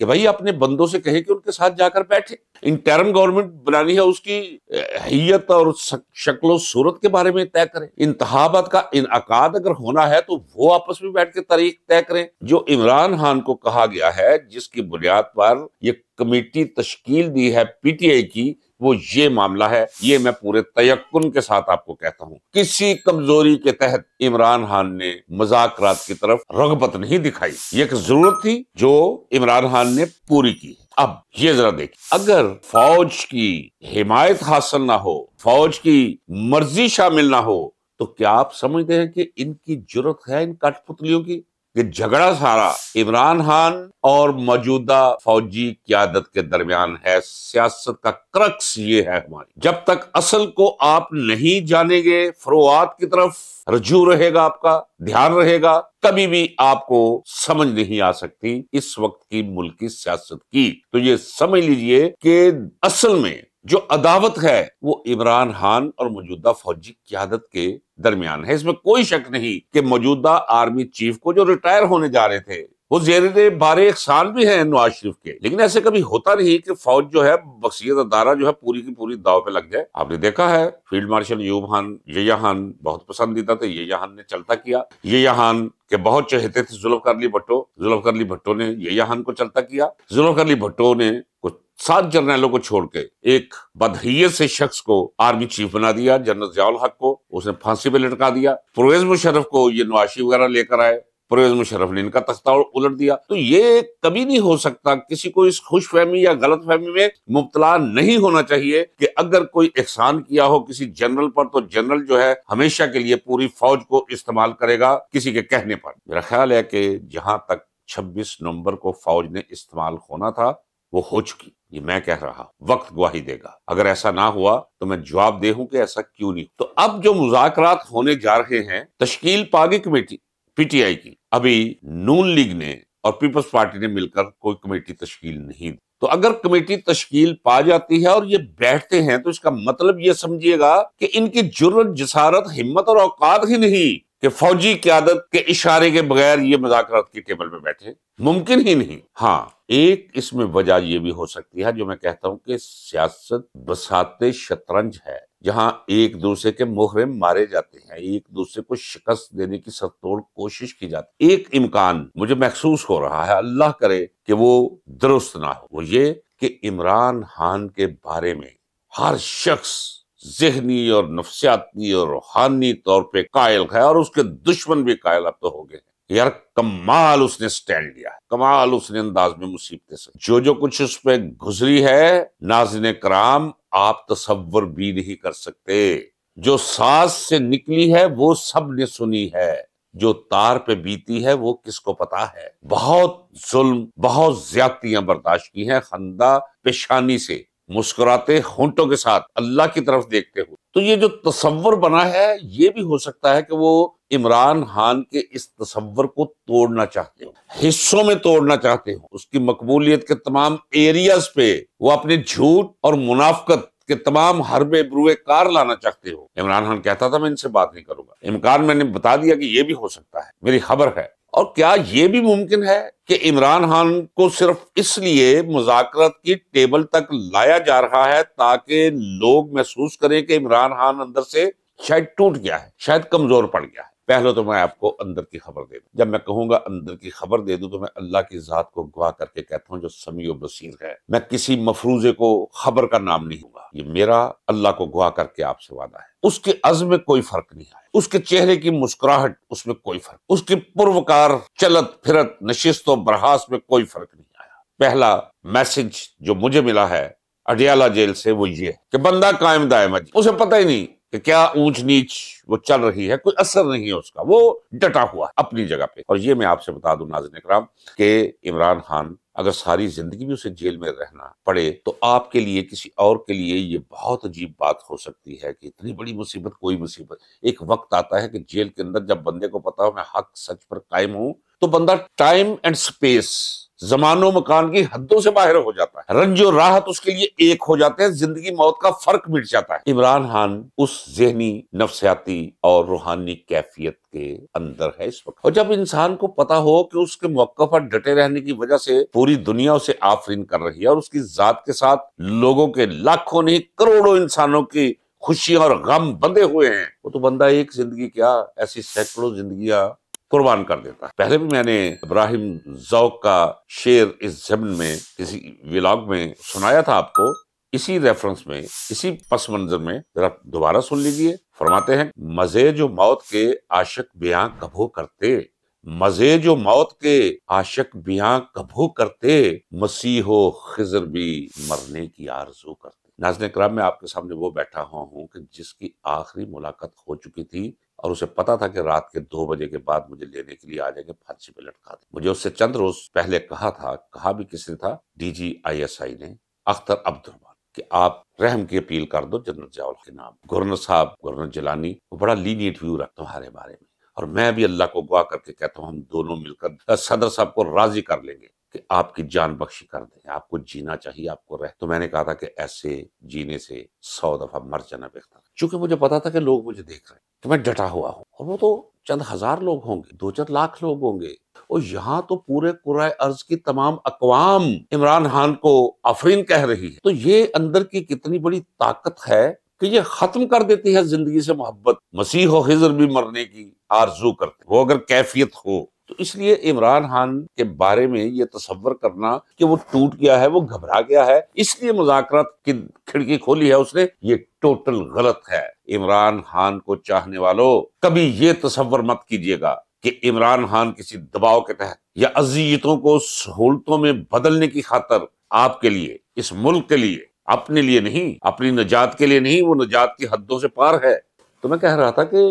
کہ بھائی اپنے بندوں سے کہیں کہ ان کے ساتھ جا کر بیٹھے. انٹرم گورنمنٹ بنانی ہے، اس کی حیت اور شکل و صورت کے بارے میں طے کریں. انتخابات کا انعقاد اگر ہونا ہے تو وہ آپس میں بیٹھ کے تاریخ طے کریں. جو عمران خان کو کہا گیا ہے، جس کی بنیاد پر یہ کمیٹی تشکیل دی ہے پی ٹی آئی کی، وہ یہ معاملہ ہے. یہ میں پورے تیقن کے ساتھ آپ کو کہتا ہوں، کسی کمزوری کے تحت عمران خان نے مذاکرات کی طرف رغبت نہیں دکھائی. یہ ایک ضرورت تھی جو عمران خان نے پوری کی. اب یہ ذرا دیکھیں، اگر فوج کی حمایت حاصل نہ ہو، فوج کی مرضی شامل نہ ہو، تو کیا آپ سمجھتے ہیں کہ ان کی جرت ہے ان کٹ پتلیوں کی کہ جھگڑا سارا عمران خان اور موجودہ فوجی قیادت کے درمیان ہے؟ سیاست کا کرکس یہ ہے ہماری. جب تک اصل کو آپ نہیں جانیں گے، فروعات کی طرف رجوع رہے گا، آپ کا دھیان رہے گا، کبھی بھی آپ کو سمجھ نہیں آ سکتی اس وقت کی ملکی سیاست کی. تو یہ سمجھ لیجئے کہ اصل میں جو عداوت ہے وہ عمران خان اور موجودہ فوجی قیادت کے درمیان ہے. اس میں کوئی شک نہیں کہ موجودہ آرمی چیف کو جو ریٹائر ہونے جا رہے تھے وہ زیر بار احسان بھی ہیں نواز شریف کے، لیکن ایسے کبھی ہوتا نہیں کہ فوج جو ہے، بخشیت ادارہ جو ہے، پوری کی پوری داؤ پہ لگ جائے. آپ نے دیکھا ہے فیلڈ مارشل ایوب خان یحییٰ خان بہت پسندیدہ تھے، یحییٰ خان نے چلتا کیا. یحییٰ خان کے بہت چہتے تھے ذوالفقار علی بھٹو، ذوالفقار علی بھٹو نے یحییٰ خان کو چلتا کیا. ذوالفقار علی بھٹو نے کچھ 7 جرنیلوں کو چھوڑ کے ایک بدحیت سے شخص کو آرمی چیف بنا دیا، جنرل ضیاء الحق کو. اس نے پھانسی پہ لٹکا دیا. پرویز مشرف کو یہ نواز شریف وغیرہ لے کر آئے، پرویز مشرف نے ان کا تختہ الٹ دیا. تو یہ کبھی نہیں ہو سکتا. کسی کو اس خوش فہمی یا غلط فہمی میں مبتلا نہیں ہونا چاہیے کہ اگر کوئی احسان کیا ہو کسی جنرل پر تو جنرل جو ہے ہمیشہ کے لیے پوری فوج کو استعمال کرے گا کسی کے کہنے پر. میرا خیال ہے کہ جہاں تک 26 نومبر کو فوج نے استعمال ہونا تھا وہ ہو چکی. یہ میں کہہ رہا، وقت گواہی دے گا. اگر ایسا نہ ہوا تو میں جواب دے ہوں کہ ایسا کیوں نہیں. تو اب جو مذاکرات ہونے جا رہے ہیں، تشکیل پاگی کمیٹی پی ٹی آئی کی. ابھی نون لیگ نے اور پیپلز پارٹی نے مل کر کوئی کمیٹی تشکیل نہیں دی. تو اگر کمیٹی تشکیل پا جاتی ہے اور یہ بیٹھتے ہیں تو اس کا مطلب یہ سمجھیے گا کہ ان کی جرت، جسارت، ہمت اور اوقات ہی نہیں کہ فوجی قیادت کے اشارے کے بغیر یہ مذاکرات کی ٹیبل پہ بیٹھے. ممکن ہی نہیں. ہاں، ایک اس میں وجہ یہ بھی ہو سکتی ہے جو میں کہتا ہوں کہ سیاست بساط شطرنج ہے، جہاں ایک دوسرے کے مہرے مارے جاتے ہیں، ایک دوسرے کو شکست دینے کی سرتوڑ کوشش کی جاتی. ایک امکان مجھے محسوس ہو رہا ہے، اللہ کرے کہ وہ درست نہ ہو، وہ یہ کہ عمران خان کے بارے میں ہر شخص ذہنی اور نفسیاتی اور روحانی طور پہ قائل ہے، اور اس کے دشمن بھی قائل اب تو ہو گئے ہیں. یار کمال اس نے سٹینڈ لیا ہے، کمال اس نے انداز میں مصیبتیں سے جو کچھ اس پہ گزری ہے، ناظرین کرام آپ تصور بھی نہیں کر سکتے. جو ساز سے نکلی ہے وہ سب نے سنی ہے، جو تار پہ بیتی ہے وہ کس کو پتا ہے. بہت ظلم، بہت زیادتیاں برداشت کی ہیں، خندہ پیشانی سے، مسکراتے ہونٹوں کے ساتھ، اللہ کی طرف دیکھتے ہوئے. تو یہ جو تصور بنا ہے یہ بھی ہو سکتا ہے کہ وہ عمران خان کے اس تصور کو توڑنا چاہتے ہو، حصوں میں توڑنا چاہتے ہو. اس کی مقبولیت کے تمام ایریاز پہ وہ اپنے جھوٹ اور منافقت کے تمام حربے بروئے کار لانا چاہتے ہو. عمران خان کہتا تھا میں ان سے بات نہیں کروں گا. امکان میں نے بتا دیا کہ یہ بھی ہو سکتا ہے، میری خبر ہے. اور کیا یہ بھی ممکن ہے کہ عمران خان کو صرف اس لیے مذاکرات کی ٹیبل تک لایا جا رہا ہے تاکہ لوگ محسوس کریں کہ عمران خان اندر سے شاید ٹوٹ گیا ہے، شاید کمزور پڑ گیا ہے. پہلے تو میں آپ کو اندر کی خبر دے دوں. جب میں کہوں گا اندر کی خبر دے دوں تو میں اللہ کی ذات کو گواہ کر کے کہتا ہوں جو سمیع و بصیر ہے. میں کسی مفروضے کو خبر کا نام نہیں ہوں گا. یہ میرا اللہ کو گواہ کر کے آپ سے وعدہ ہے. اس کے عزم میں کوئی فرق نہیں آیا، اس کے چہرے کی مسکراہٹ اس میں کوئی فرق، اس کی پروکار چلت پھرت، نشست و برخاست میں کوئی فرق نہیں آیا. پہلا میسج جو مجھے ملا ہے اڈیالہ جیل سے وہ یہ ہے کہ بندہ قائم دائم ہے. اسے پتہ ہی نہیں کہ کیا اونچ نیچ وہ چل رہی ہے، کوئی اثر نہیں ہے اس کا، وہ ڈٹا ہوا اپنی جگہ پہ. اور یہ میں آپ سے بتا دوں ناظرین اکرام کہ عمران خان اگر ساری زندگی بھی اسے جیل میں رہنا پڑے تو آپ کے لیے، کسی اور کے لیے یہ بہت عجیب بات ہو سکتی ہے کہ اتنی بڑی مصیبت کوئی مصیبت. ایک وقت آتا ہے کہ جیل کے اندر جب بندے کو پتا ہو میں حق سچ پر قائم ہوں تو بندہ ٹائم اینڈ سپیس زمان و مکان کی حدوں سے باہر ہو جاتا ہے، رنج و راحت اس کے لیے ایک ہو جاتے ہیں، زندگی موت کا فرق مٹ جاتا ہے۔ عمران خان اس ذہنی، نفسیاتی اور روحانی کیفیت کے اندر ہے اس وقت، اور جب انسان کو پتا ہو کہ اس کے موقع پر ڈٹے رہنے کی وجہ سے پوری دنیا اسے آفرین کر رہی ہے، اور اس کی ذات کے ساتھ لوگوں کے لاکھوں نہیں کروڑوں انسانوں کی خوشیاں اور غم بندھے ہوئے ہیں، وہ تو بندہ ایک زندگی کیا ایسی سینکڑوں زندگیاں قربان کر دیتا ہے۔ پہلے بھی میں نے ابراہیم ذوق کا شعر اس ضمن میں کسی ولاگ میں سنایا تھا آپ کو، اسی ریفرنس میں، اسی پس منظر میں، ذرا دوبارہ سن لیجئے۔ فرماتے ہیں، مزے جو موت کے عاشق بیاں کبھو کرتے، مزے جو موت کے عاشق بیاں کبھو کرتے، مسیح و خضر بھی مرنے کی آرزو کرتے۔ ناظرین کرام، میں آپ کے سامنے وہ بیٹھا ہوا ہوں کہ جس کی آخری ملاقات ہو چکی تھی، اور اسے پتا تھا کہ رات کے 2 بجے کے بعد مجھے لینے کے لیے آ جائیں گے، پھانسی پہ لٹکا دیں۔ مجھے اس سے چند روز پہلے کہا بھی کس نے تھا، ڈی جی ISI نے، اختر عبدالرحمان، کہ آپ رحم کی اپیل کر دو جنرل ضیاء کے نام۔ گورنر صاحب، گورنر جیلانی، وہ بڑا لینیٹ ویو رکھتا تمہارے بارے میں، اور میں بھی اللہ کو دعا کر کے کہتا ہوں ہم دونوں مل کر صدر صاحب کو راضی کر لیں گے کہ آپ کی جان بخشی کر دیں، آپ کو جینا چاہیے، آپ کو تو میں نے کہا تھا کہ ایسے جینے سے 100 دفعہ مر جانا بہتر ہے، چونکہ مجھے پتا تھا کہ لوگ مجھے دیکھ رہے ہیں، کہ میں ڈٹا ہوا ہوں، اور وہ تو چند ہزار لوگ ہوں گے، 2-4 لاکھ لوگ ہوں گے، اور یہاں تو پورے قرائے ارض کی تمام اقوام عمران خان کو آفرین کہہ رہی ہے۔ تو یہ اندر کی کتنی بڑی طاقت ہے کہ یہ ختم کر دیتی ہے زندگی سے محبت۔ مسیح و خضر بھی مرنے کی آرزو کرتے، وہ اگر کیفیت ہو تو اس لیے عمران خان کے بارے میں یہ تصور کرنا کہ وہ ٹوٹ گیا ہے، وہ گھبرا گیا ہے، اس لیے مذاکرات کی کھڑکی کھولی ہے اس نے، یہ ٹوٹل غلط ہے۔ عمران خان کو چاہنے والوں، کبھی یہ تصور مت کیجیے گا کہ عمران خان کسی دباؤ کے تحت یا اذیتوں کو سہولتوں میں بدلنے کی خاطر آپ کے لیے، اس ملک کے لیے، اپنے لیے نہیں، اپنی نجات کے لیے نہیں، وہ نجات کی حدوں سے پار ہے۔ تو میں کہہ رہا تھا کہ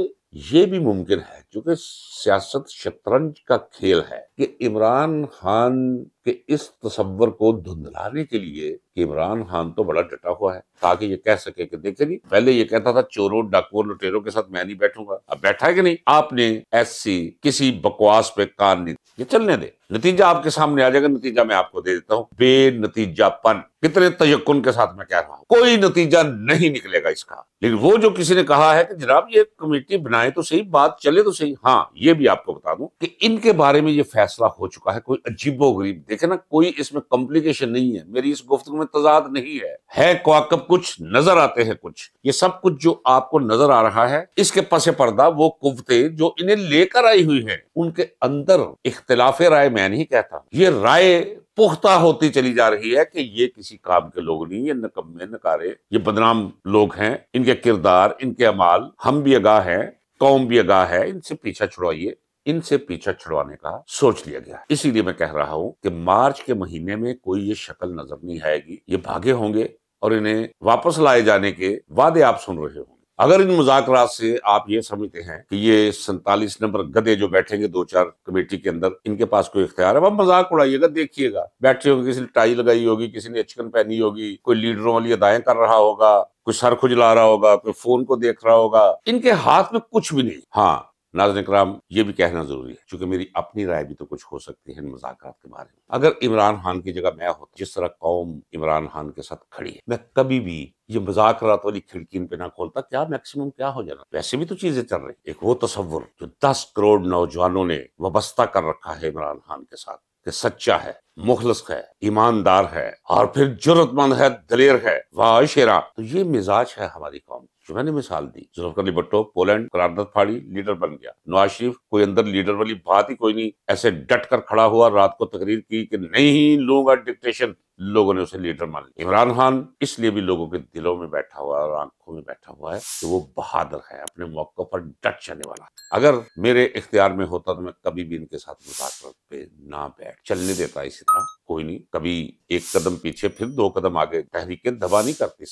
یہ بھی ممکن ہے، کیونکہ سیاست شطرنج کا کھیل ہے، کہ عمران خان کے اس تصور کو دھندلانے کے لیے کہ عمران خان تو بڑا ڈٹا ہوا ہے، تاکہ یہ کہہ سکے کہ دیکھیں جی، پہلے یہ کہتا تھا چوروں ڈاکوؤں لٹیروں کے ساتھ میں نہیں بیٹھوں گا، اب بیٹھا ہے کہ نہیں؟ آپ نے ایسی کسی بکواس پہ کان نہیں، یہ چلنے دے، نتیجہ آپ کے سامنے آ جائے گا، نتیجہ میں آپ کو دے دیتا ہوں، بے نتیجہ پن۔ کتنے تیقن کے ساتھ میں کہہ رہا ہوں، کوئی نتیجہ نہیں نکلے گا اس کا۔ لیکن وہ جو کسی نے کہا ہے کہ جناب یہ کمیٹی بنائے تو صحیح، بات چلے تو صحیح، ہاں یہ بھی آپ کو بتا دوں کہ ان کے بارے میں یہ فیصلہ ہو چکا ہے، کوئی عجیب و غریب، دیکھیں نا، کوئی اس میں کمپلیکیشن نہیں ہے، میری اس گفتگو میں تضاد نہیں ہے کواکب کچھ نظر آتے ہیں، کچھ یہ سب کچھ جو آپ کو نظر آ رہا ہے، اس کے پس پردہ وہ قوتیں جو انہیں لے کر آئی ہوئی ہیں، ان کے اندر اختلاف رائے میں نہیں کہتا، یہ رائے پختہ ہوتی چلی جا رہی ہے کہ یہ کسی کام کے لوگ نہیں، یہ نکمے نکارے، یہ بدنام لوگ ہیں، ان کے کردار، ان کے اعمال، ہم بھی آگاہ ہیں، قوم بھی آگاہ ہے، ان سے پیچھا چھڑوائیے۔ ان سے پیچھا چھڑوانے کا سوچ لیا گیا، اسی لیے میں کہہ رہا ہوں کہ مارچ کے مہینے میں کوئی یہ شکل نظر نہیں آئے گی، یہ بھاگے ہوں گے اور انہیں واپس لائے جانے کے وعدے آپ سن رہے ہوں گے۔ اگر ان مذاکرات سے آپ یہ سمجھتے ہیں کہ یہ 47 نمبر گدے جو بیٹھیں گے 2-4 کمیٹی کے اندر، ان کے پاس کوئی اختیار ہے، وہ مذاق اڑائیے گا، دیکھیے گا، بیٹھے ہوگے، کسی نے ٹائی لگائی ہوگی، کسی نے اچکن پہنی ہوگی، کوئی لیڈروں والی ادائیں کر رہا ہوگا، کوئی سر کھجلا رہا ہوگا، کوئی فون کو دیکھ رہا ہوگا، ان کے ہاتھ میں کچھ بھی نہیں۔ ہاں ناظرین کرام، یہ بھی کہنا ضروری ہے، چونکہ میری اپنی رائے بھی تو کچھ ہو سکتی ہے ان مذاکرات کے بارے میں۔ اگر عمران خان کی جگہ میں ہوتا، جس طرح قوم عمران خان کے ساتھ کھڑی ہے، میں کبھی بھی یہ مذاکرات والی کھڑکی ان پہ نہ کھولتا، کیا میکسیمم کیا ہو جانا، ویسے بھی تو چیزیں چل رہی۔ ایک وہ تصور جو 10 کروڑ نوجوانوں نے وابستہ کر رکھا ہے عمران خان کے ساتھ، کہ سچا ہے، مخلص ہے، ایماندار ہے، اور پھر جرت مند ہے، دلیر ہے، واہ شیرا، تو یہ مزاج ہے ہماری قوم، جو میں نے مثال دی۔ ذوالفقار علی بھٹو پولینڈ قرارداد پھاڑی، لیڈر بن گیا۔ نواز شریف کوئی اندر لیڈر والی بات ہی کوئی نہیں، ایسے ڈٹ کر کھڑا ہوا، رات کو تقریر کی کہ نہیں لوں گا ڈکٹیشن، لوگوں نے اسے لیڈر مان لیا۔ عمران خان اس لیے بھی لوگوں کے دلوں میں بیٹھا ہوا ہے اور آنکھوں میں بیٹھا ہوا ہے کہ وہ بہادر ہے، اپنے موقع پر ڈٹ جانے والا۔ اگر میرے اختیار میں ہوتا تو میں کبھی بھی ان کے ساتھ مذاکرات پہ نہ بیٹھ، چلنے دیتا اسی طرح، کوئی نہیں، کبھی ایک قدم پیچھے پھر 2 قدم آگے، تحریکیں دبا نہیں کرتی۔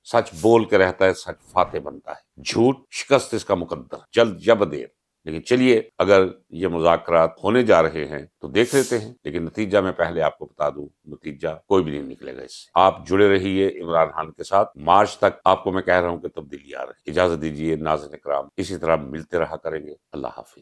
سچ بول کے رہتا ہے، سچ فاتح بنتا ہے، جھوٹ شکست اس کا مقدر، جلد یا بدیر۔ لیکن چلیے، اگر یہ مذاکرات ہونے جا رہے ہیں تو دیکھ لیتے ہیں، لیکن نتیجہ میں پہلے آپ کو بتا دوں، نتیجہ کوئی بھی نہیں نکلے گا اس سے۔ آپ جڑے رہیے عمران خان کے ساتھ، مارچ تک آپ کو میں کہہ رہا ہوں کہ تبدیلی آ رہی ہے۔ اجازت دیجیے ناظرین کرام، اسی طرح ملتے رہا کریں گے، اللہ حافظ۔